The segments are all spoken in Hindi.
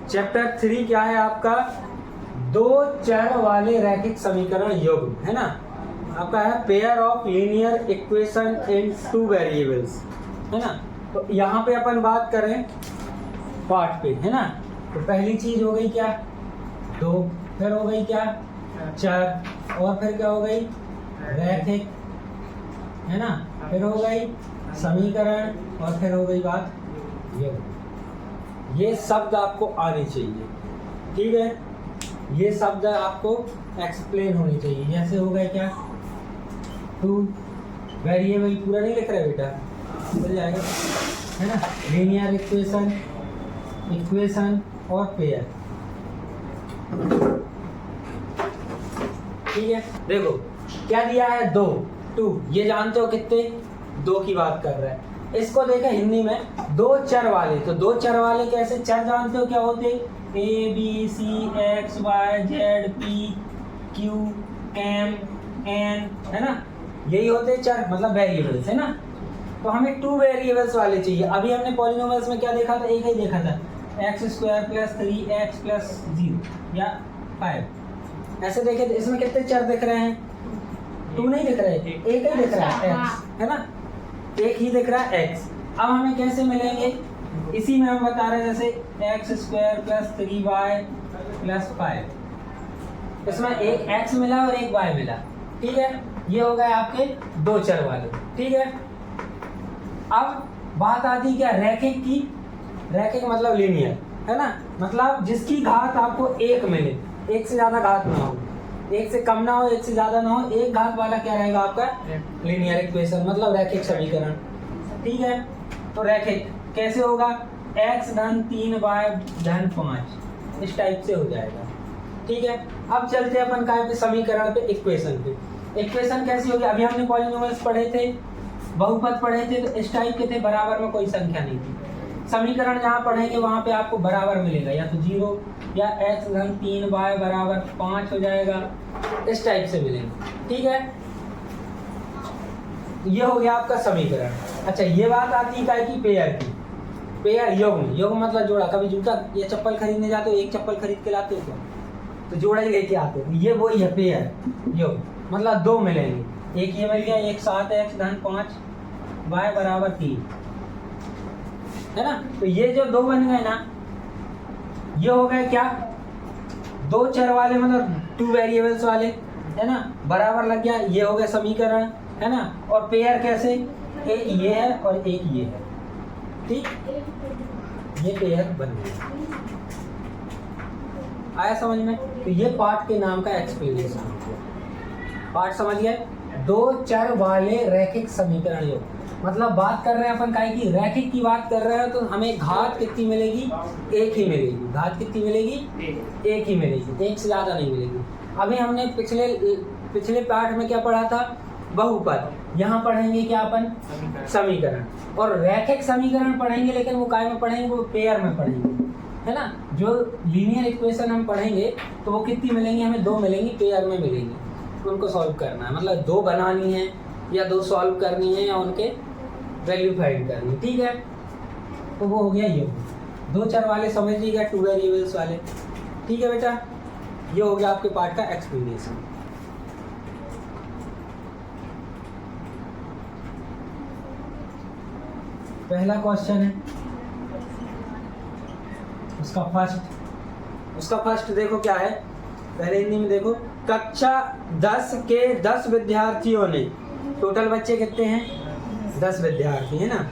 चैप्टर 3 क्या है आपका? दो चर वाले रैखिक समीकरण युग्म, है ना। आपका है pair of linear equation in two variables, है ना। तो यहाँ पे अपन बात करें पार्ट पे, है ना। तो पहली चीज हो गई क्या? दो, फिर हो गई क्या? चर, और फिर क्या हो गई? रैखिक, है ना। फिर हो गई समीकरण, और फिर हो गई बात युग्म। ये शब्द आपको आने चाहिए, ठीक है। ये शब्द आपको एक्सप्लेन होनी चाहिए। जैसे हो गए क्या? टू वेरिएबल, पूरा नहीं लिख रहे बेटा, मिल जाएगा, है ना। लीनियर इक्वेशन, इक्वेशन और पेयर, ठीक है। देखो क्या दिया है? दो, टू, ये जानते हो कितने? दो की बात कर रहा है। इसको देखें हिंदी में दो चर वाले। तो दो चर वाले कैसे? चर जानते हो क्या होते? A B C X Y Z P Q M N, है ना। यही होते चर, मतलब वेरिएबल्स, है ना। तो हमें टू वेरिएबल्स वाले चाहिए। अभी हमने पॉलिनोमियल्स में क्या देखा था? एक ही देखा था, x square plus 3x plus 0 या 5, ऐसे देखे थे। इसमें कितने चर दिख रहे हैं? टू नहीं दिख रहे, एक ही दिख रहा है, एक्स, है ना। एक ही दिख रहा है एक्स। अब हमें कैसे मिलेंगे? इसी में हम बता रहे हैं, जैसे x square plus 3y plus 5, इसमें एक एक्स मिला और एक y मिला, ठीक है। ये हो गए आपके दो चर वाले, ठीक है। अब बात आती क्या? रैखिक की। रैखिक मतलब लीनियर, है ना। मतलब जिसकी घात आपको एक मिले, एक से ज्यादा घात ना हो, एक से कम ना हो, एक से ज्यादा ना हो, एक घात वाला क्या रहेगा आपका? लीनियर इक्वेशन, मतलब रैखिक समीकरण, ठीक है। तो रैखिक कैसे होगा? x धन 3y धन 5, इस टाइप से हो जाएगा, ठीक है। अब चलते अपन काय पे? समीकरण पे, इक्वेशन पे। इक्वेशन कैसी होगी? अभी हमने पॉलिनोमियल्स पढ़े थे, बहुपद पढ़े थे, तो इस टाइप के थे, बराबर में कोई संख्या नहीं थी। समीकरण जहाँ पढ़ेंगे वहां पे आपको बराबर मिलेगा, या तो 0 या x धन 3y बराबर 5 हो जाएगा, इस टाइप से मिलेंगे, ठीक है। ये हो गया आपका समीकरण। अच्छा, ये बात आती है कि पेयर की। पेयर युग्म, युग्म मतलब जोड़ा। कभी जूता या चप्पल खरीदने जाते हो, एक चप्पल खरीद के लाते हो क्या? तो जोड़ा ही लेके आते हो। ये वही है पेयर युग्म, मतलब दो मिलेंगे। एक ये मिल गया, एक 7x धन 5y बराबर 3, है ना। तो ये जो दो बन गए ना, ये हो गए क्या? दो चर वाले, मतलब टू वेरिएबल्स वाले, है ना। बराबर लग गया, ये हो गया समीकरण, है ना। और पेयर कैसे? एक ये है और एक ये है, ठीक। ये पेयर बन गया। आया समझ में? तो ये पार्ट के नाम का एक्सप्लेनेशन। पार्ट समझ गए? दो चर वाले रैखिक समीकरण योग, मतलब बात कर रहे हैं अपन काय की? रैखिक की बात कर रहे हैं। तो हमें घात कितनी मिलेगी? एक ही मिलेगी। घात कितनी मिलेगी? एक ही मिलेगी, एक से ज्यादा नहीं मिलेगी। अभी हमने पिछले पार्ट में क्या पढ़ा था? बहुपद। यहाँ पढ़ेंगे क्या अपन? समीकरण। और रैखिक समीकरण पढ़ेंगे, लेकिन वो काय में पढ़ेंगे? वो पेयर में पढ़ेंगे, है ना। जो लीनियर इक्वेशन हम पढ़ेंगे तो वो कितनी मिलेंगी? हमें दो मिलेंगी, पेयर में मिलेंगी। उनको सॉल्व करना है, मतलब दो बनानी है या दो सॉल्व करनी है, या उनके वैल्यू फाइंड करनी, ठीक है। तो वो हो गया ये दो चर वाले, समझ लीजिएगा, टू वेरिएबल्स वाले, ठीक है बेटा। ये हो गया आपके पार्ट का एक्सप्लेनेशन। पहला क्वेश्चन है उसका फर्स्ट देखो क्या है। पहले हिंदी में देखो। कक्षा 10 के 10 विद्यार्थियों ने, टोटल बच्चे कितने हैं? 10 विद्यार्थी, है ना,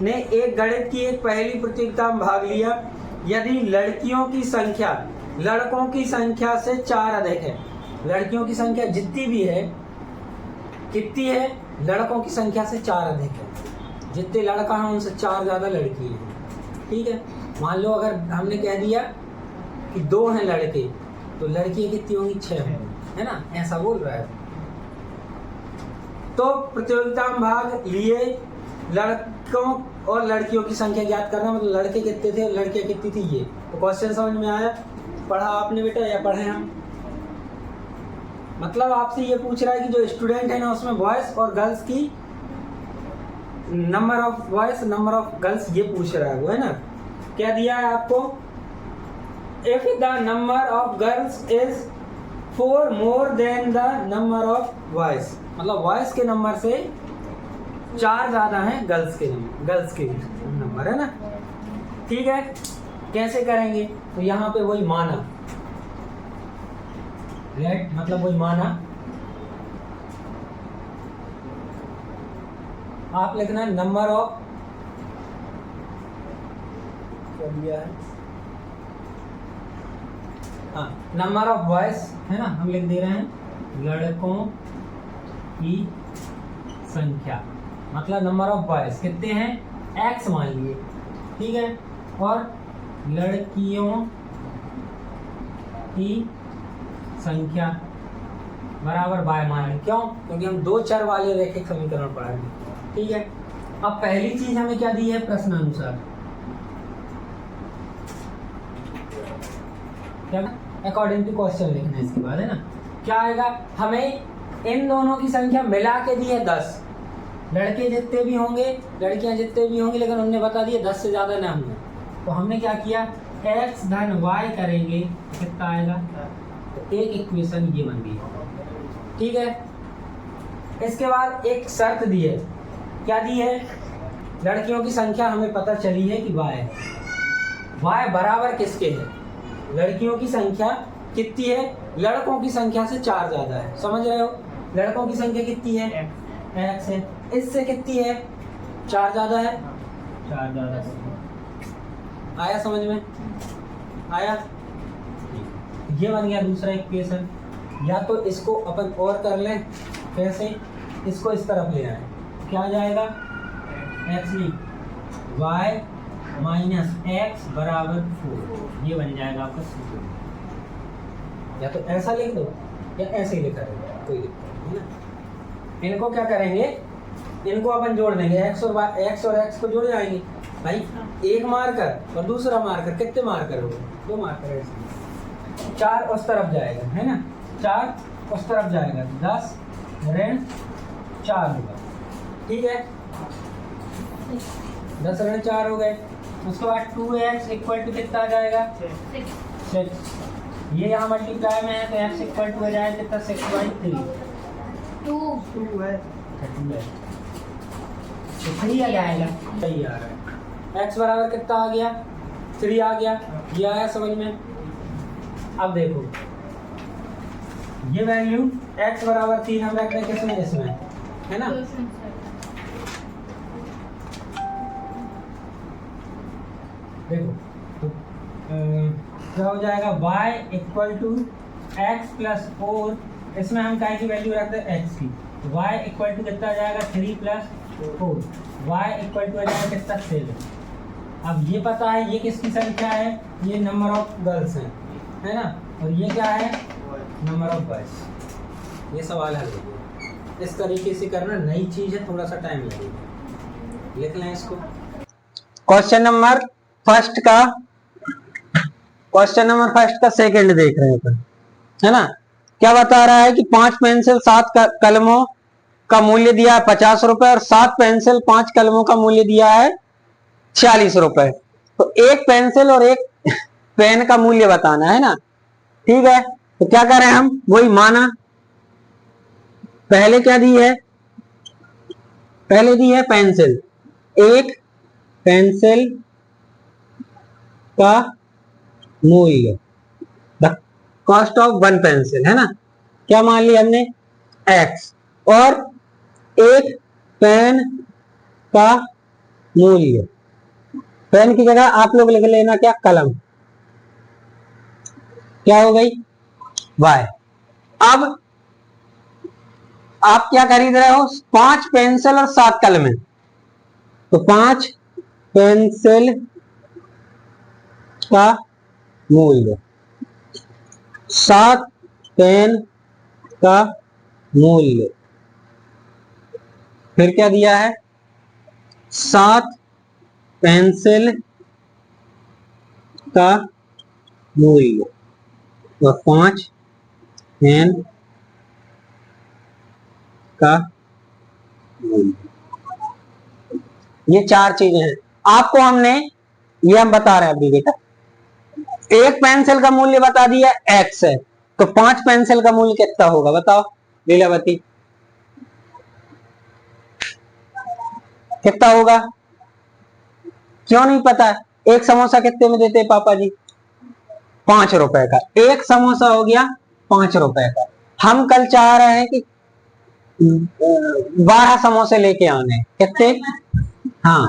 ने एक गणित की एक पहेली प्रतियोगिता में भाग लिया। यदि लड़कियों की संख्या लड़कों की संख्या से 4 अधिक है, लड़कियों की संख्या जितनी भी है, कितनी है? लड़कों की संख्या से 4 अधिक है। जितने लड़का हैं उनसे 4 ज्यादा लड़की है, ठीक है। मान लो अगर हमने कह दिया कि 2 हैं लड़के, तो लड़कियां कितनी होंगी? 6 होंगी, है ना, ऐसा बोल रहा है। तो प्रतियोगिता में भाग लिए लड़कों और लड़कियों की संख्या ज्ञात करना, मतलब लड़के कितने थे और लड़कियां कितनी थी। ये तो क्वेश्चन समझ में आया? पढ़ा आपने बेटा या पढ़े हम? मतलब आपसे ये पूछ रहा है कि जो स्टूडेंट है ना, उसमें बॉयज और गर्ल्स की number of boys, number of girls, ये पूछ रहा है वो, है ना। क्या दिया है आपको? if the number of girls is 4 more than the number of boys, मतलब बॉयज के नंबर से 4 ज्यादा है गर्ल्स के नंबर, है ना। ठीक है, कैसे करेंगे? तो यहाँ पे वही माना, लेट मतलब वही माना, आप लिखना है नंबर ऑफ, क्या दिया है, हाँ नंबर ऑफ बॉयज, है ना, हम लिख दे रहे हैं लड़कों की संख्या, मतलब नंबर ऑफ बॉयज कितने हैं, x मान लिए, ठीक है, और लड़कियों की संख्या बराबर y मान लें। क्यों? क्योंकि हम 2 चर वाले रैखिक समीकरण पढ़ाएंगे, ठीक है। अब पहली चीज हमें क्या दी है, प्रश्नानुसार, क्या अकॉर्डिंग टू क्वेश्चन लिखना है इसके बाद, है ना। क्या आएगा, हमें इन दोनों की संख्या मिला के दी है 10, लड़के जितने भी होंगे लड़कियां जितने भी होंगी, लेकिन उन्होंने बता दिया 10 से ज्यादा ना होंगे, तो हमने क्या किया, x धन y करेंगे, कितना आएगा, तो एक इक्वेशन ये बन गई, ठीक है। इसके बाद एक शर्त दी है, क्या दी है, लड़कियों की संख्या हमें पता चली है कि y बराबर किसके है, लड़कियों की संख्या कितनी है, लड़कों की संख्या से 4 ज्यादा है, समझ रहे हो, लड़कों की संख्या कितनी है, x है, इससे कितनी है, 4 ज्यादा है, 4 ज्यादा है। आया समझ में, आया, ये बन गया दूसरा इक्वेशन। या तो इसको अपन और कर लें, कैसे, इसको इस तरफ ले आए, क्या आ जाएगा, x नहीं y माइनस x बराबर 4, ये बन जाएगा आपका सूत्र। या तो ऐसा लिख दो या ऐसे ही लिखा रहेगा, कोई दिक्कत नहीं, है ना। इनको क्या करेंगे, इनको अपन जोड़ देंगे, x और x को जोड़ जाएंगे भाई, एक मार्कर और दूसरा मार्कर, कितने मार्कर हो गए, 2 मार्कर है, 4 उस तरफ जाएगा, है ना, 4 उस तरफ जाएगा, 10 ऋण 4 होगा, ठीक है, 10 ऋण 4 हो गए। उसके बाद 2x इक्वल टू कितना आ जाएगा, 6, ये यहाँ मल्टीप्लाई में है तो x इक्वल टू हो जाएगा कितना, 6/3, 2 है, 3 आ जाएगा, सही आ रहा है, x बराबर कितना आ गया, 3 आ गया, ये आया समझ में। अब देखो ये वैल्यू x बराबर 3 हम रख रहे हैं किसमें, इसमें, है ना, देखो तो क्या हो जाएगा, y equal to X plus 4, इसमें हम काय की वैल्यू रखते हैं x की, तो y इक्वल टू कितना आ जाएगा, 3 प्लस 4, y इक्वल टू आ जाएगा कितना, 7। अब ये पता है ये किसकी संख्या है, ये नंबर ऑफ गर्ल्स है ना, और ये क्या है, नंबर ऑफ बॉयज। ये सवाल हल हो गया, इस तरीके से करना, नई चीज है, थोड़ा सा टाइम लगेगा, लिख लें इसको। क्वेश्चन नंबर फर्स्ट का सेकंड देख रहे हैं, है ना। क्या बता रहा है कि 5 पेंसिल 7 कलमों का मूल्य दिया है 50 रुपए, और 7 पेंसिल 5 कलमों का मूल्य दिया है 46 रुपए। तो एक पेंसिल और एक पेन का मूल्य बताना है ना, ठीक है। तो क्या करें हम, वही माना, पहले क्या दी है, पहले दी है पेंसिल, एक पेंसिल का मूल्य, द कॉस्ट ऑफ 1 पेंसिल, है ना, क्या मान लिया हमने, x, और एक पेन का मूल्य, पेन की जगह आप लोग लिख लेना क्या, कलम, क्या हो गई, y। अब आप क्या खरीद रहे हो, 5 पेंसिल और 7 कलमें, तो 5 पेंसिल का मूल्य, 7 पेन का मूल्य, फिर क्या दिया है, 7 पेंसिल का मूल्य और 5 पेन का मूल्य। ये 4 चीजें हैं, आपको हमने, ये हम बता रहे हैं अभी बेटा, एक पेंसिल का मूल्य बता दिया x है, तो 5 पेंसिल का मूल्य कितना होगा बताओ लीलावती, कितना होगा? क्यों नहीं पता? एक समोसा कितने में देते हैं पापा जी? 5 रुपए का एक समोसा हो गया, 5 रुपए का। हम कल चाह रहे हैं कि 12 समोसे लेके आने हैं, कितने? हाँ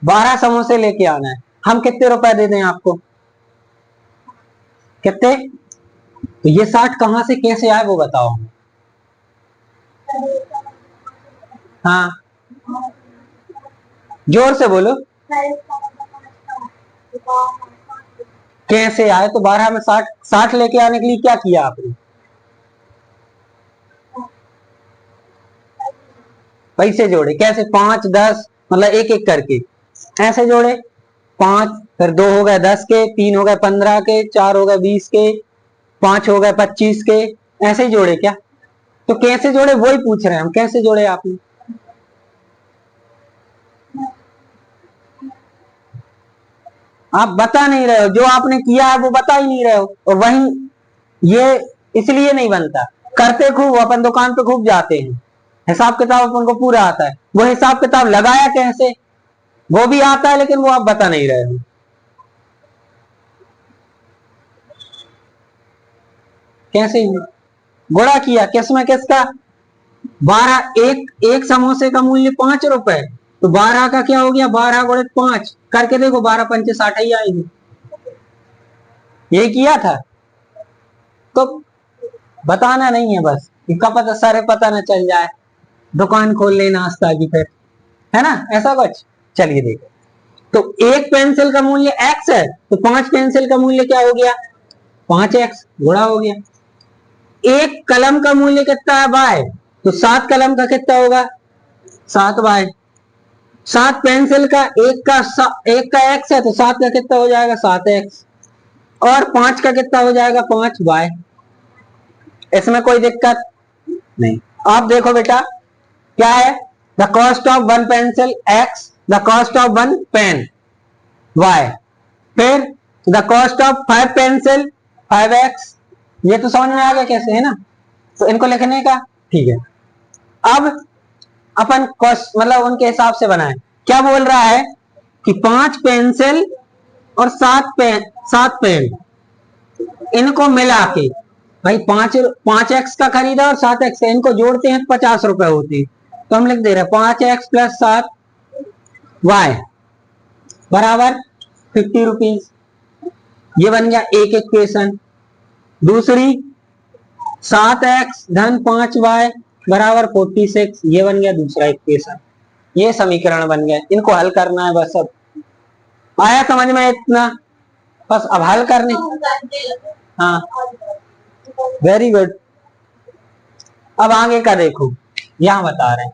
12 समोसे लेके आना है, हम कितने रुपए दे दें आपको? कितने? तो ये 60 कहां से कैसे आए वो बताओ हमें। हाँ जोर से बोलो, कैसे आए? तो 12 में 60 लेके आने के लिए क्या किया आपने? पैसे जोड़े, कैसे? 5 10 मतलब एक एक करके ऐसे जोड़े, 5 फिर 2 हो गए 10 के, 3 हो गए 15 के, 4 हो गए 20 के, 5 हो गए 25 के, ऐसे ही जोड़े क्या? तो कैसे जोड़े वही पूछ रहे हैं हम, कैसे जोड़े आपने? आप बता नहीं रहे हो, जो आपने किया है वो बता ही नहीं रहे हो, और वही ये इसलिए नहीं बनता। करते खूब, अपन दुकान पे खूब जाते हैं, हिसाब किताब अपन को पूरा आता है, वो हिसाब किताब लगाया कैसे वो भी आता है, लेकिन वो आप बता नहीं रहे हो। कैसे गुणा किया, किसमें किसका? 12, एक समोसे का मूल्य 5 रुपए, तो 12 का क्या हो गया? 12 गुणित 5 करके देखो, 12 पंचे 60 ही आएगी। ये किया था, तो बताना नहीं है बस, इनका पता सारे पता ना चल जाए, दुकान खोल ले नाश्ता की फिर, है ना ऐसा कुछ। चलिए देखो, तो एक पेंसिल का मूल्य x है, तो 5 पेंसिल का मूल्य क्या हो गया? 5x गुणा हो गया। एक कलम का मूल्य कितना है? y, तो 7 कलम का कितना होगा? 7y। 7 पेंसिल का, एक का x है, तो 7 का कितना हो जाएगा? 7x। और 5 का कितना हो जाएगा? 5y। इसमें कोई दिक्कत नहीं। आप देखो बेटा क्या है, the cost of one pencil x, the cost of one pen y, फिर the cost of 5 pencil 5x। ये तो समझ में आ गया कैसे, है ना? तो इनको लिखने का ठीक है। अब अपन कॉस्ट मतलब उनके हिसाब से बनाए। क्या बोल रहा है कि 5 पेंसिल और 7 पेन इनको मिला के, भाई 5x का खरीदा और 7x का, इनको जोड़ते हैं 50 रुपए होते हैं, तो हम लिख दे रहे हैं 5x प्लस 7y बराबर 50 रुपीज। ये बन गया एक इक्वेशन। दूसरी 7x धन 5y बराबर 46, ये बन गया दूसरा इक्वेशन। ये समीकरण बन गया, इनको हल करना है बस। अब आया समझ में इतना? बस अब हल करने। हाँ वेरी गुड। अब आगे का देखो, यहां बता रहे हैं,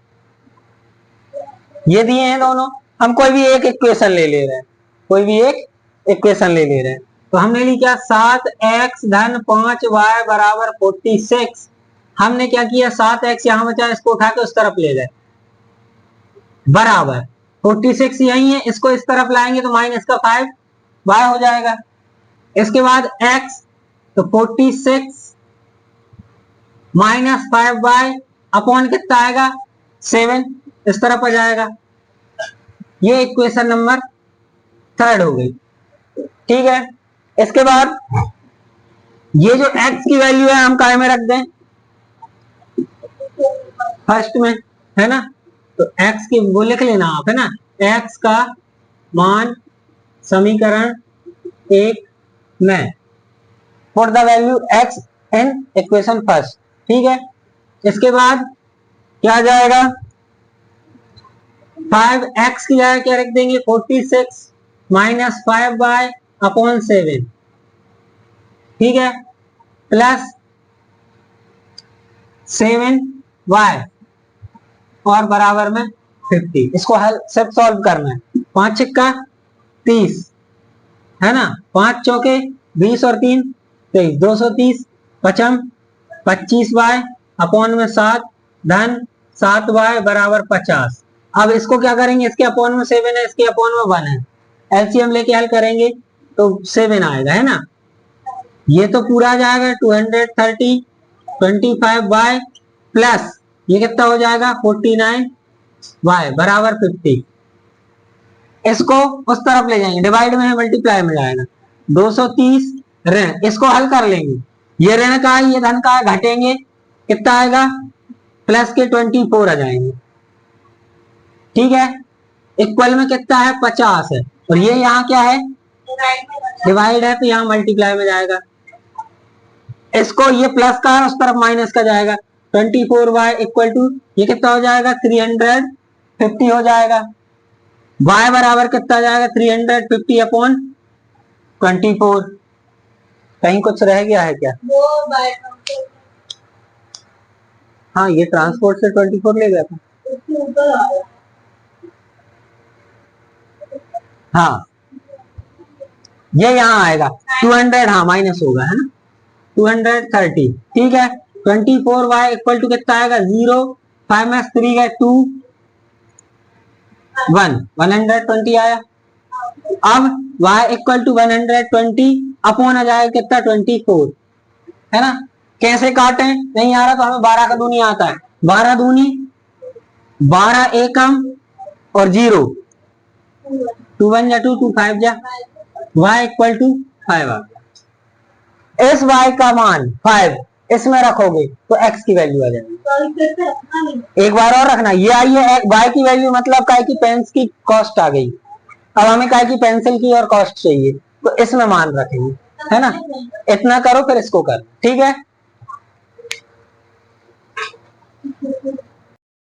ये दिए हैं दोनों, हम कोई भी एक इक्वेशन ले ले रहे हैं, कोई भी एक इक्वेशन ले ले रहे हैं। तो हमने ली क्या? 7x धन 5y बराबर 46। हमने क्या किया? 7x यहां बचा, इसको उठा के उस तरफ ले गए, बराबर 46 यही है, इसको इस तरफ लाएंगे तो माइनस का 5y हो जाएगा। इसके बाद x, तो 46 माइनस 5y अपॉन कितना आएगा? 7, इस तरफ आ जाएगा। ये इक्वेशन नंबर 3 हो गई, ठीक है। इसके बाद ये जो x की वैल्यू है हम काय में रख दें? फर्स्ट में, है ना? तो x की वो लिख लेना आप, है ना? x का मान समीकरण 1 में, for the value x in equation first, ठीक है। इसके बाद क्या जाएगा? 5x की जगह क्या रख देंगे? 46 माइनस 5y अपॉन 7, ठीक है, प्लस 7y और बराबर में 50। इसको हल सब सॉल्व करना है। 5 छक्का 30, है ना? 5 चौके 20 और 3 23, 230, पचम 25y अपॉन में 7 धन 7y बराबर 50। अब इसको क्या करेंगे? इसके अपॉन में 7 है, इसके अपॉन में 1 है, एलसीएम लेके हल करेंगे। तो 7 आएगा, है ना। ये तो पूरा आ जाएगा 230 25y प्लस ये कितना हो जाएगा 49y बराबर 50। इसको उस तरफ ले जाएंगे, डिवाइड में है मल्टीप्लाई में जाएगा। 230 ऋण, इसको हल कर लेंगे। ये ऋण का है, ये धन का है, घटेंगे कितना आएगा प्लस के 24 आ जाएंगे। ठीक है, इक्वल में कितना है 50 है, और ये यहाँ क्या है डिवाइड है, तो यहाँ मल्टीप्लाई में जाएगा। इसको ये प्लस का है, उस तरफ माइनस का जाएगा। 24y इक्वल टू ये कितना हो जाएगा 350 हो जाएगा। y बराबर कितना जाएगा 350 अपॉन 24। कहीं कुछ रह गया है क्या? हाँ, ये ट्रांसपोर्ट से 24 ले गया था। हाँ, ये यहाँ आएगा 200, हाँ माइनस होगा, है ना 230। ठीक है, 24y इक्वल टू कितना आएगा 0, 5 में 3 गए 2, 120 आया। अब y इक्वल टू 120 अपॉन आ जाएगा कितना 24, है ना। कैसे काटे नहीं आ रहा तो हमें 12 का दूनी आता है। 12 दूनी 12 एकम और 0, 2 1 जा 2, 2 5 जा, y इक्वल टू 5 आ गया। इस y का मान 5 इसमें रखोगे तो x की वैल्यू आ जाएगी। एक बार और रखना, ये आई है y की वैल्यू, मतलब काय की पेंस की कॉस्ट आ गई। अब हमें काय की पेंसिल की और कॉस्ट चाहिए, तो इसमें मान रखेंगे, है ना। इतना करो फिर इसको कर, ठीक है।